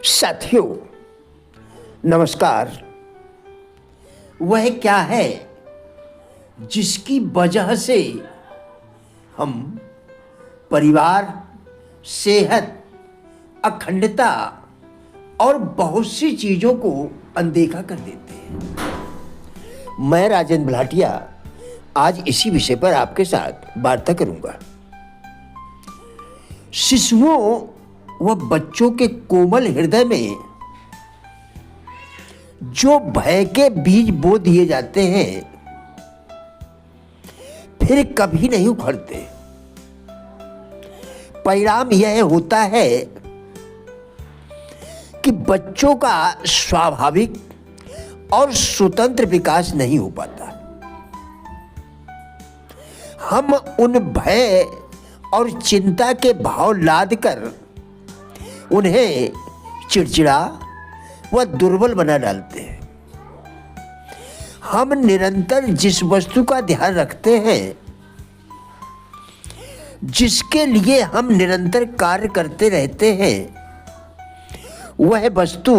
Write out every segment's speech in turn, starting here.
साथियों नमस्कार। वह क्या है जिसकी वजह से हम परिवार, सेहत, अखंडता और बहुत सी चीजों को अनदेखा कर देते हैं। मैं राजेंद्र भाटिया आज इसी विषय पर आपके साथ वार्ता करूंगा। शिशुओं व बच्चों के कोमल हृदय में जो भय के बीज बो दिए जाते हैं फिर कभी नहीं उखड़ते। परिणाम यह होता है कि बच्चों का स्वाभाविक और स्वतंत्र विकास नहीं हो पाता। हम उन भय और चिंता के भाव लाद कर उन्हें चिड़चिड़ा व दुर्बल बना डालते हैं। हम निरंतर जिस वस्तु का ध्यान रखते हैं, जिसके लिए हम निरंतर कार्य करते रहते हैं, वह वस्तु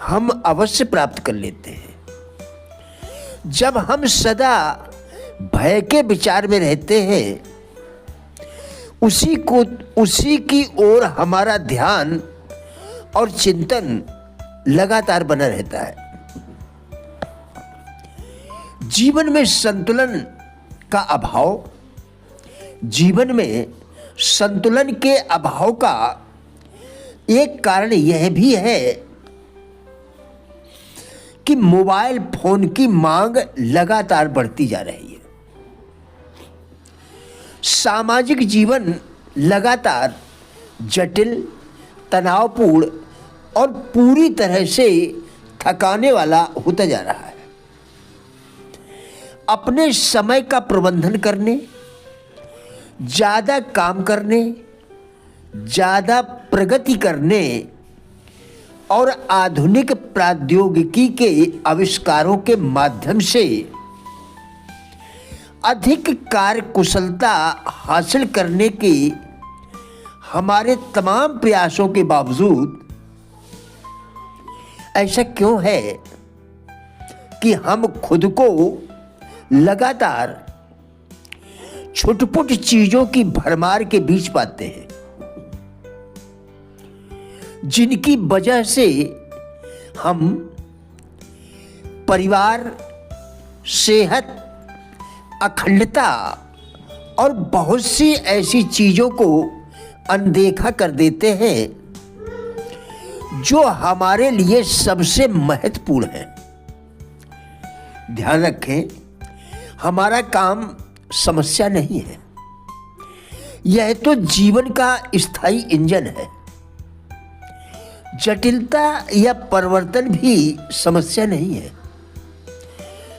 हम अवश्य प्राप्त कर लेते हैं। जब हम सदा भय के विचार में रहते हैं, उसी की ओर हमारा ध्यान और चिंतन लगातार बना रहता है। जीवन में संतुलन के अभाव का एक कारण यह भी है कि मोबाइल फोन की मांग लगातार बढ़ती जा रही है। सामाजिक जीवन लगातार जटिल, तनावपूर्ण और पूरी तरह से थकाने वाला होता जा रहा है। अपने समय का प्रबंधन करने, ज़्यादा काम करने, ज़्यादा प्रगति करने और आधुनिक प्रौद्योगिकी के आविष्कारों के माध्यम से अधिक कार्य कुशलता हासिल करने के हमारे तमाम प्रयासों के बावजूद ऐसा क्यों है कि हम खुद को लगातार छुटपुट चीजों की भरमार के बीच पाते हैं, जिनकी वजह से हम परिवार, सेहत, अखंडता और बहुत सी ऐसी चीजों को अनदेखा कर देते हैं जो हमारे लिए सबसे महत्वपूर्ण है। ध्यान रखें, हमारा काम समस्या नहीं है, यह तो जीवन का स्थायी इंजन है। जटिलता या परिवर्तन भी समस्या नहीं है।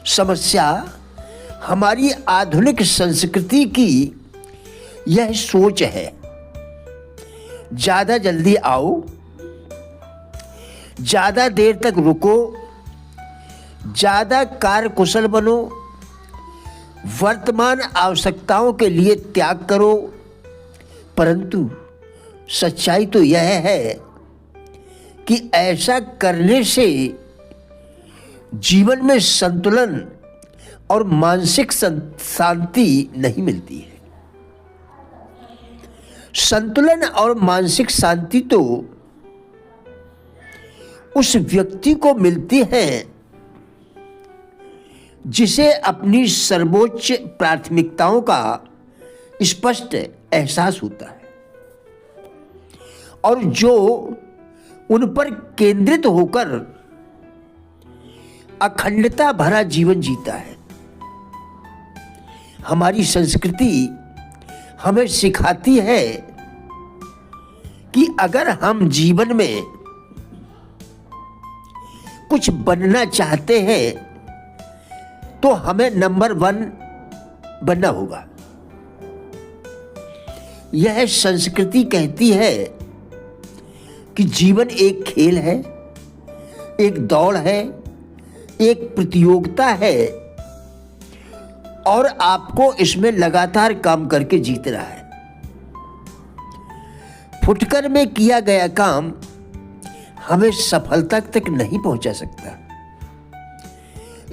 समस्या हमारी आधुनिक संस्कृति की यह सोच है, ज़्यादा जल्दी आओ, ज़्यादा देर तक रुको, ज़्यादा कार्यकुशल बनो, वर्तमान आवश्यकताओं के लिए त्याग करो। परंतु सच्चाई तो यह है कि ऐसा करने से जीवन में संतुलन और मानसिक शांति नहीं मिलती है। संतुलन और मानसिक शांति तो उस व्यक्ति को मिलती है जिसे अपनी सर्वोच्च प्राथमिकताओं का स्पष्ट एहसास होता है और जो उन पर केंद्रित होकर अखंडता भरा जीवन जीता है। हमारी संस्कृति हमें सिखाती है कि अगर हम जीवन में कुछ बनना चाहते हैं तो हमें नंबर 1 बनना होगा। यह संस्कृति कहती है कि जीवन एक खेल है, एक दौड़ है, एक प्रतियोगिता है और आपको इसमें लगातार काम करके जीतना है। फुटकर में किया गया काम हमें सफलता तक नहीं पहुंचा सकता।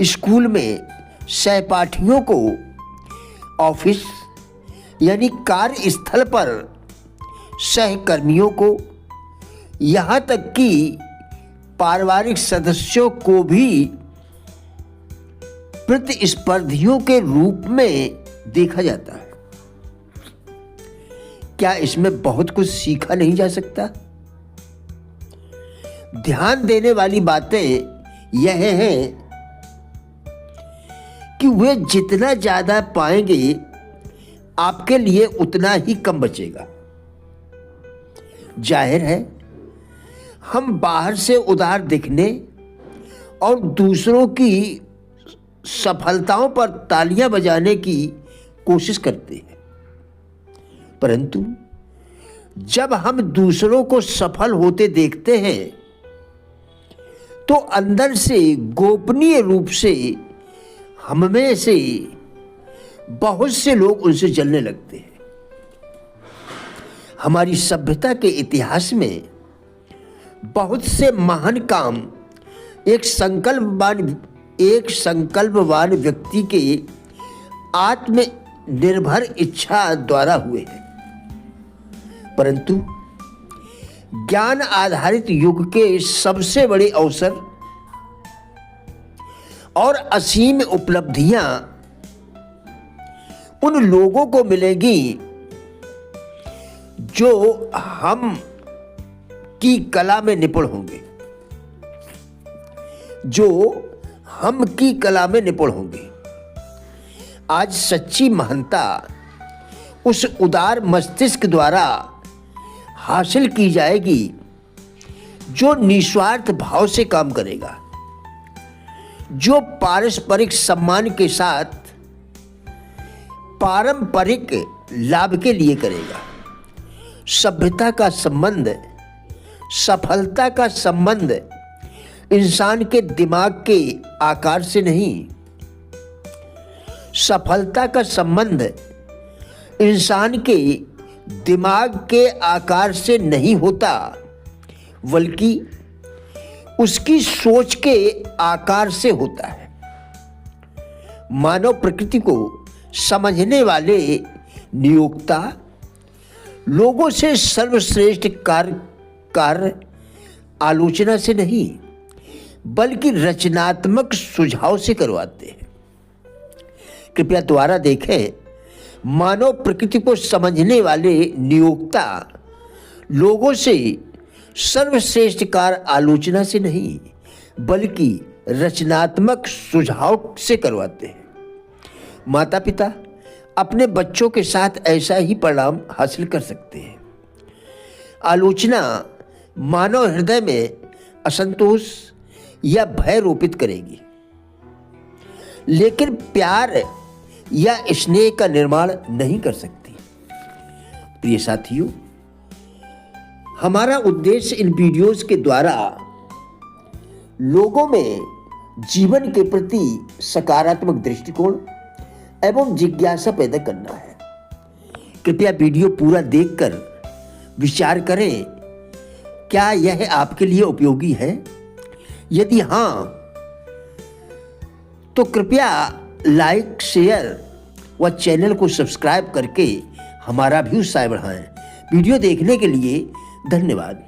स्कूल में सहपाठियों को, ऑफिस यानी कार्यस्थल पर सहकर्मियों को, यहाँ तक कि पारिवारिक सदस्यों को भी प्रतिस्पर्धियों के रूप में देखा जाता है। क्या इसमें बहुत कुछ सीखा नहीं जा सकता? ध्यान देने वाली बातें यह हैं कि वे जितना ज्यादा पाएंगे आपके लिए उतना ही कम बचेगा। जाहिर है हम बाहर से उदार दिखने और दूसरों की सफलताओं पर तालियां बजाने की कोशिश करते हैं, परंतु जब हम दूसरों को सफल होते देखते हैं तो अंदर से गोपनीय रूप से हम में से बहुत से लोग उनसे जलने लगते हैं। हमारी सभ्यता के इतिहास में बहुत से महान काम एक संकल्पवान व्यक्ति के आत्मनिर्भर इच्छा द्वारा हुए हैं, परंतु ज्ञान आधारित युग के सबसे बड़े अवसर और असीम उपलब्धियां उन लोगों को मिलेंगी जो हम की कला में निपुण होंगे, आज सच्ची महानता उस उदार मस्तिष्क द्वारा हासिल की जाएगी जो निस्वार्थ भाव से काम करेगा, जो पारस्परिक सम्मान के साथ पारंपरिक लाभ के लिए करेगा। सभ्यता का संबंध, सफलता का संबंध इंसान के दिमाग के आकार से नहीं, सफलता का संबंध इंसान के दिमाग के आकार से नहीं होता, बल्कि उसकी सोच के आकार से होता है। मानव प्रकृति को समझने वाले नियोक्ता लोगों से सर्वश्रेष्ठ कार्य आलोचना से नहीं बल्कि रचनात्मक सुझाव से करवाते हैं। कृपया दोबारा देखें, मानव प्रकृति को समझने वाले नियोक्ता लोगों से सर्वश्रेष्ठ कार्य आलोचना से नहीं बल्कि रचनात्मक सुझाव से करवाते हैं। माता पिता अपने बच्चों के साथ ऐसा ही परिणाम हासिल कर सकते हैं। आलोचना मानव हृदय में असंतोष या भय रोपित करेगी, लेकिन प्यार या स्नेह का निर्माण नहीं कर सकती। प्रिय साथियों, हमारा उद्देश्य इन वीडियोस के द्वारा लोगों में जीवन के प्रति सकारात्मक दृष्टिकोण एवं जिज्ञासा पैदा करना है। कृपया वीडियो पूरा देखकर विचार करें, क्या यह आपके लिए उपयोगी है? यदि हाँ, तो कृपया लाइक, शेयर व चैनल को सब्सक्राइब करके हमारा भी उत्साह बढ़ाएं। वीडियो देखने के लिए धन्यवाद।